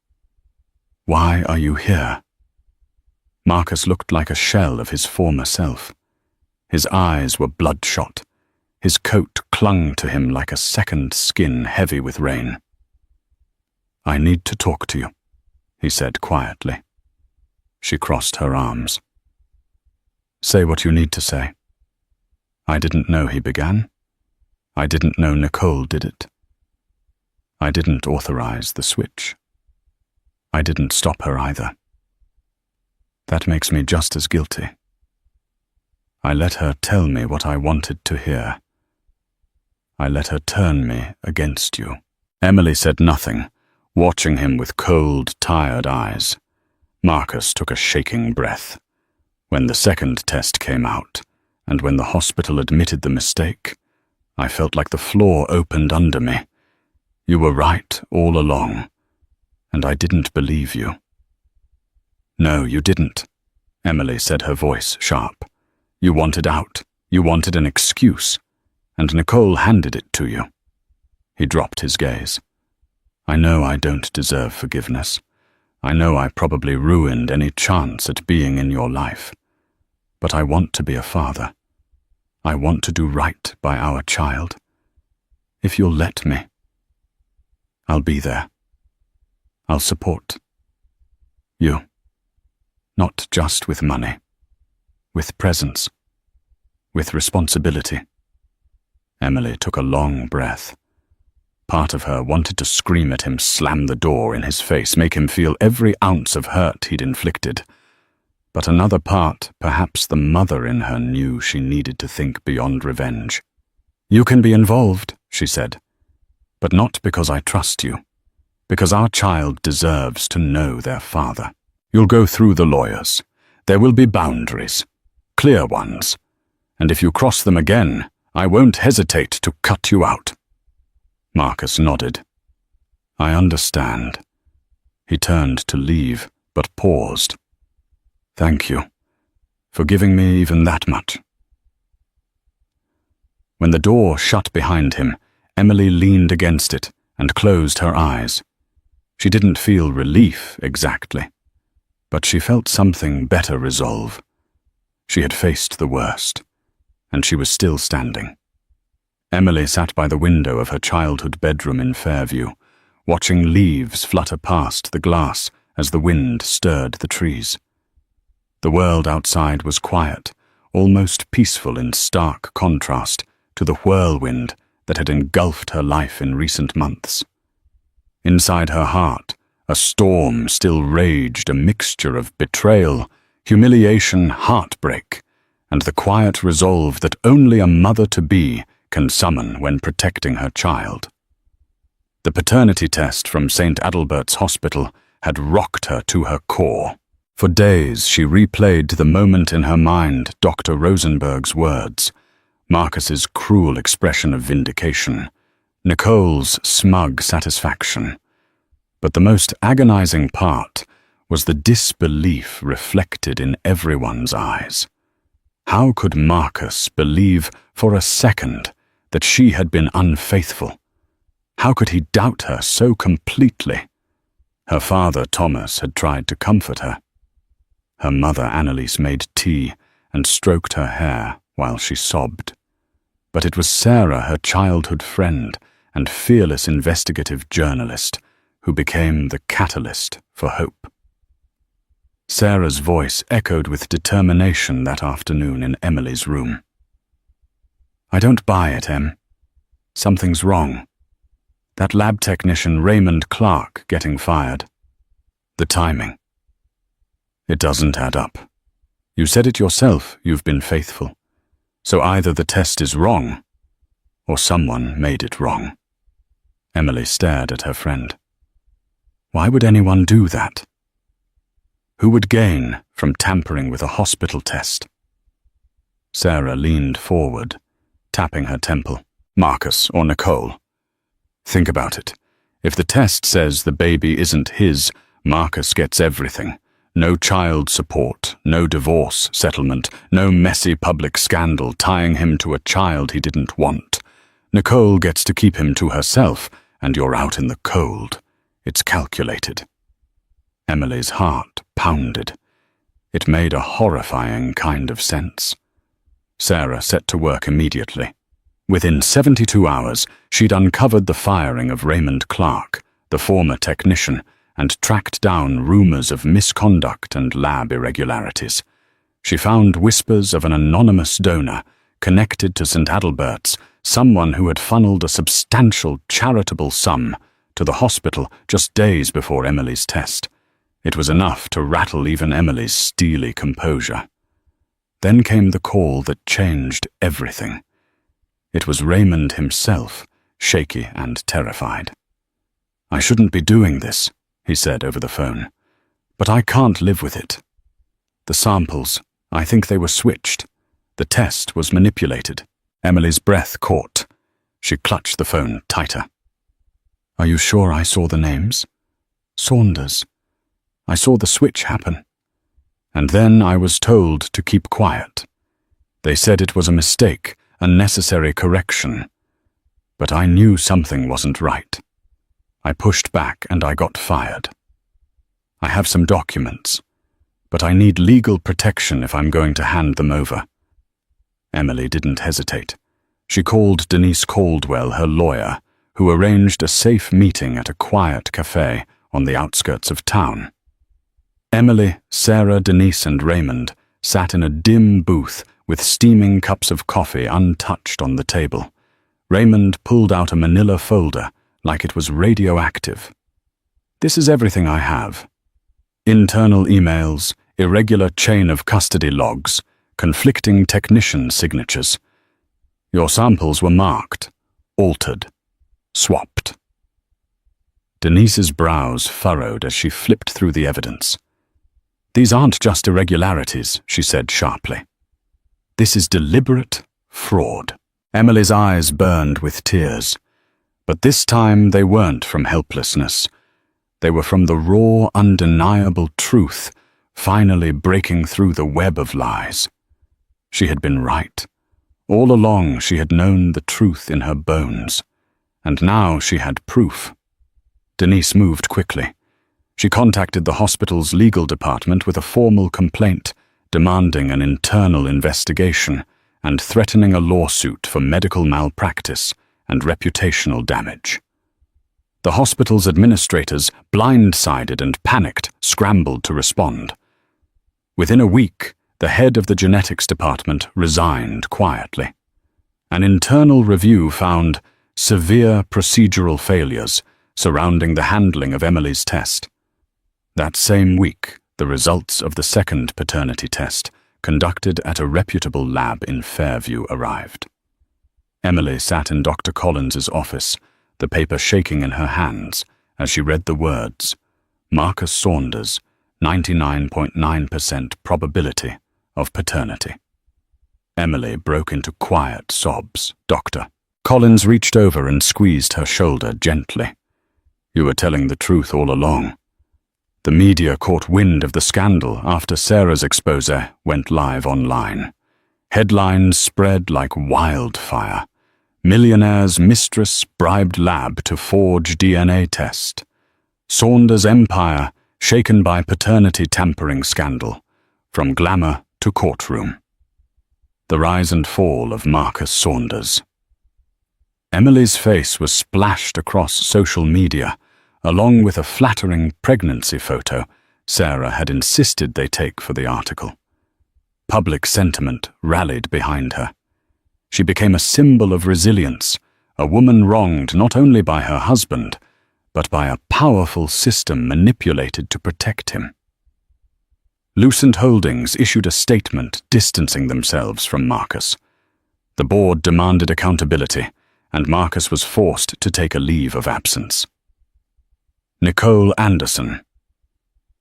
"Why are you here?" Marcus looked like a shell of his former self. His eyes were bloodshot. His coat clung to him like a second skin heavy with rain. "I need to talk to you," he said quietly. She crossed her arms. "Say what you need to say." "I didn't know he began. I didn't know Nicole did it. I didn't authorize the switch. I didn't stop her either. That makes me just as guilty. I let her tell me what I wanted to hear. I let her turn me against you." Emily said nothing, watching him with cold, tired eyes. Marcus took a shaking breath. When the second test came out, and when the hospital admitted the mistake, I felt like the floor opened under me. You were right all along, and I didn't believe you. "No, you didn't," Emily said, her voice sharp. "You wanted out. You wanted an excuse, and Nicole handed it to you." He dropped his gaze. "I know I don't deserve forgiveness. I know I probably ruined any chance at being in your life. But I want to be a father. I want to do right by our child. If you'll let me, I'll be there. I'll support you. Not just with money, with presence, with responsibility." Emily took a long breath. Part of her wanted to scream at him, slam the door in his face, make him feel every ounce of hurt he'd inflicted. But another part, perhaps the mother in her, knew she needed to think beyond revenge. "You can be involved," she said, "but not because I trust you, because our child deserves to know their father. You'll go through the lawyers. There will be boundaries, clear ones, and if you cross them again, I won't hesitate to cut you out." Marcus nodded. "I understand." He turned to leave, but paused. "Thank you for giving me even that much." When the door shut behind him, Emily leaned against it and closed her eyes. She didn't feel relief exactly, but she felt something better resolve. She had faced the worst, and she was still standing. Emily sat by the window of her childhood bedroom in Fairview, watching leaves flutter past the glass as the wind stirred the trees. The world outside was quiet, almost peaceful in stark contrast to the whirlwind that had engulfed her life in recent months. Inside her heart, a storm still raged, a mixture of betrayal, humiliation, heartbreak, and the quiet resolve that only a mother-to-be can summon when protecting her child. The paternity test from St. Adalbert's Hospital had rocked her to her core. For days she replayed the moment in her mind, Dr. Rosenberg's words, Marcus's cruel expression of vindication, Nicole's smug satisfaction. But the most agonizing part was the disbelief reflected in everyone's eyes. How could Marcus believe for a second that she had been unfaithful? How could he doubt her so completely? Her father, Thomas, had tried to comfort her. Her mother, Annalise, made tea and stroked her hair while she sobbed. But it was Sarah, her childhood friend and fearless investigative journalist, who became the catalyst for hope. Sarah's voice echoed with determination that afternoon in Emily's room. "I don't buy it, Em. Something's wrong. That lab technician Raymond Clark getting fired. The timing. It doesn't add up. You said it yourself, you've been faithful. So either the test is wrong, or someone made it wrong." Emily stared at her friend. Why would anyone do that? Who would gain from tampering with a hospital test? Sarah leaned forward, tapping her temple. "Marcus or Nicole. Think about it. If the test says the baby isn't his, Marcus gets everything. No child support, no divorce settlement, no messy public scandal tying him to a child he didn't want. Nicole gets to keep him to herself, and you're out in the cold. It's calculated." Emily's heart pounded. It made a horrifying kind of sense. Sarah set to work immediately. Within 72 hours, she'd uncovered the firing of Raymond Clark, the former technician, and tracked down rumors of misconduct and lab irregularities. She found whispers of an anonymous donor connected to St. Adalbert's, someone who had funneled a substantial charitable sum to the hospital just days before Emily's test. It was enough to rattle even Emily's steely composure. Then came the call that changed everything. It was Raymond himself, shaky and terrified. "I shouldn't be doing this," he said over the phone, "but I can't live with it. The samples, I think they were switched. The test was manipulated." Emily's breath caught. She clutched the phone tighter. "Are you sure I saw the names?" "Saunders. I saw the switch happen. And then I was told to keep quiet. They said it was a mistake, a necessary correction. But I knew something wasn't right. I pushed back and I got fired. I have some documents, but I need legal protection if I'm going to hand them over." Emily didn't hesitate. She called Denise Caldwell, her lawyer, who arranged a safe meeting at a quiet cafe on the outskirts of town. Emily, Sarah, Denise, and Raymond sat in a dim booth with steaming cups of coffee untouched on the table. Raymond pulled out a manila folder like it was radioactive. "This is everything I have. Internal emails, irregular chain of custody logs, conflicting technician signatures. Your samples were marked, altered, swapped." Denise's brows furrowed as she flipped through the evidence. "These aren't just irregularities," she said sharply. "This is deliberate fraud." Emily's eyes burned with tears. But this time they weren't from helplessness. They were from the raw, undeniable truth, finally breaking through the web of lies. She had been right. All along she had known the truth in her bones. And now she had proof. Denise moved quickly. She contacted the hospital's legal department with a formal complaint, demanding an internal investigation and threatening a lawsuit for medical malpractice and reputational damage. The hospital's administrators, blindsided and panicked, scrambled to respond. Within a week, the head of the genetics department resigned quietly. An internal review found severe procedural failures surrounding the handling of Emily's test. That same week, the results of the second paternity test, conducted at a reputable lab in Fairview, arrived. Emily sat in Dr. Collins's office, the paper shaking in her hands as she read the words, "Marcus Saunders, 99.9% probability of paternity." Emily broke into quiet sobs. "Doctor." Collins reached over and squeezed her shoulder gently. "You were telling the truth all along. The media caught wind of the scandal after Sarah's exposé went live online. Headlines spread like wildfire. Millionaire's Mistress bribed lab to forge DNA test. Saunders' empire shaken by paternity tampering scandal, from glamour to courtroom. The rise and fall of Marcus Saunders. Emily's face was splashed across social media, along with a flattering pregnancy photo Sarah had insisted they take for the article. Public sentiment rallied behind her. She became a symbol of resilience, a woman wronged not only by her husband, but by a powerful system manipulated to protect him. Lucent Holdings issued a statement distancing themselves from Marcus. The board demanded accountability, and Marcus was forced to take a leave of absence. Nicole Anderson.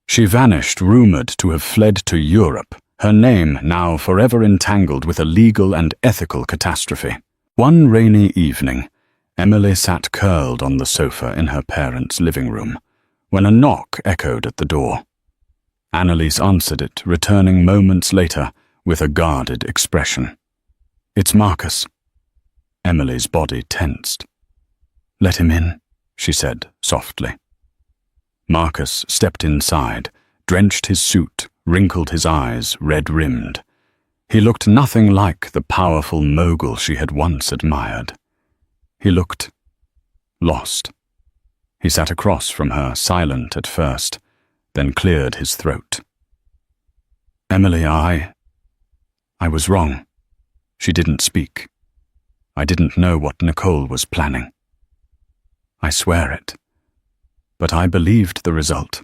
She vanished, rumored to have fled to Europe, her name now forever entangled with a legal and ethical catastrophe. One rainy evening, Emily sat curled on the sofa in her parents' living room, when a knock echoed at the door. Annalise answered it, returning moments later with a guarded expression. "It's Marcus." Emily's body tensed. "Let him in," she said softly. Marcus stepped inside, drenched his suit, wrinkled his eyes, red-rimmed. He looked nothing like the powerful mogul she had once admired. He looked lost. He sat across from her, silent at first, then cleared his throat. "Emily, I was wrong." She didn't speak. I didn't know what Nicole was planning. I swear it. But I believed the result.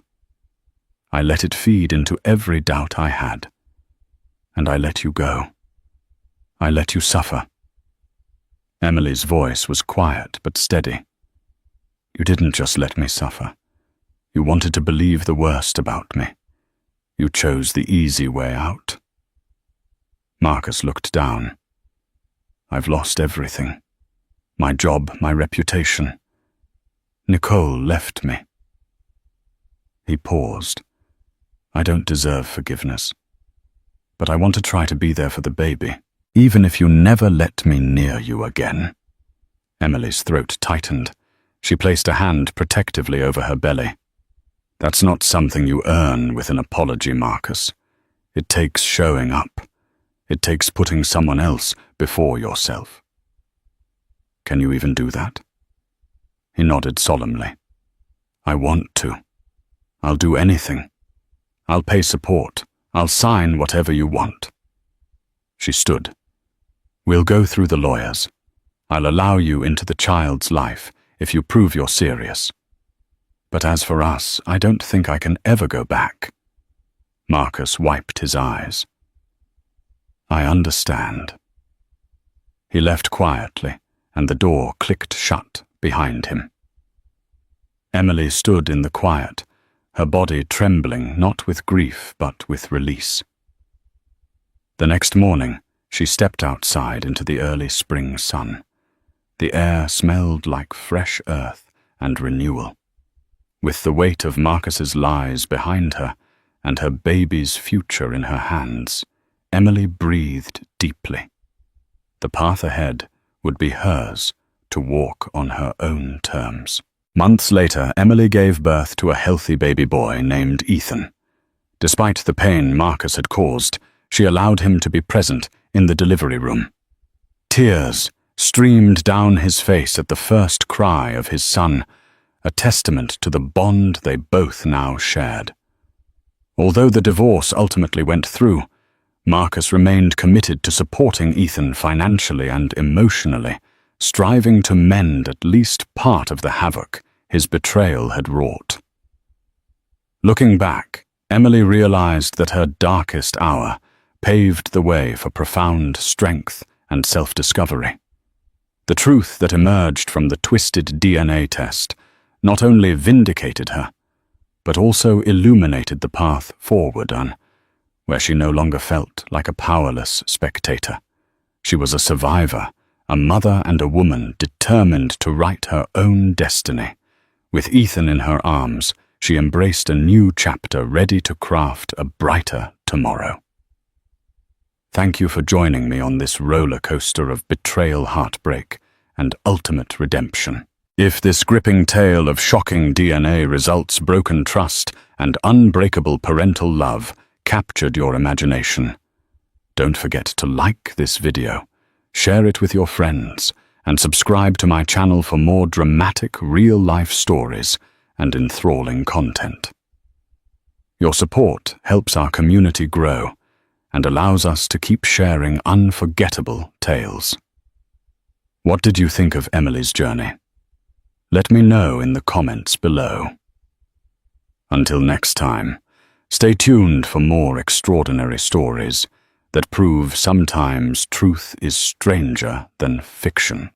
I let it feed into every doubt I had. And I let you go. I let you suffer. Emily's voice was quiet but steady. You didn't just let me suffer. You wanted to believe the worst about me. You chose the easy way out. Marcus looked down. I've lost everything. My job, my reputation. Nicole left me. He paused. I don't deserve forgiveness. But I want to try to be there for the baby, even if you never let me near you again. Emily's throat tightened. She placed a hand protectively over her belly. That's not something you earn with an apology, Marcus. It takes showing up. It takes putting someone else before yourself. Can you even do that? He nodded solemnly. I want to. I'll do anything. I'll pay support. I'll sign whatever you want. She stood. We'll go through the lawyers. I'll allow you into the child's life if you prove you're serious. But as for us, I don't think I can ever go back. Marcus wiped his eyes. I understand. He left quietly, and the door clicked shut behind him. Emily stood in the quiet, her body trembling not with grief but with release. The next morning, she stepped outside into the early spring sun. The air smelled like fresh earth and renewal. With the weight of Marcus's lies behind her and her baby's future in her hands, Emily breathed deeply. The path ahead would be hers to walk on her own terms. Months later, Emily gave birth to a healthy baby boy named Ethan. Despite the pain Marcus had caused, she allowed him to be present in the delivery room. Tears streamed down his face at the first cry of his son, a testament to the bond they both now shared. Although the divorce ultimately went through, Marcus remained committed to supporting Ethan financially and emotionally, striving to mend at least part of the havoc his betrayal had wrought. Looking back, Emily realized that her darkest hour paved the way for profound strength and self-discovery. The truth that emerged from the twisted DNA test not only vindicated her, but also illuminated the path forward on, where she no longer felt like a powerless spectator. She was a survivor, a mother and a woman determined to write her own destiny. With Ethan in her arms, she embraced a new chapter ready to craft a brighter tomorrow. Thank you for joining me on this roller coaster of betrayal, heartbreak, and ultimate redemption. If this gripping tale of shocking DNA results, broken trust, and unbreakable parental love captured your imagination, don't forget to like this video, share it with your friends, and subscribe to my channel for more dramatic, real-life stories and enthralling content. Your support helps our community grow and allows us to keep sharing unforgettable tales. What did you think of Emily's journey? Let me know in the comments below. Until next time, stay tuned for more extraordinary stories that prove sometimes truth is stranger than fiction.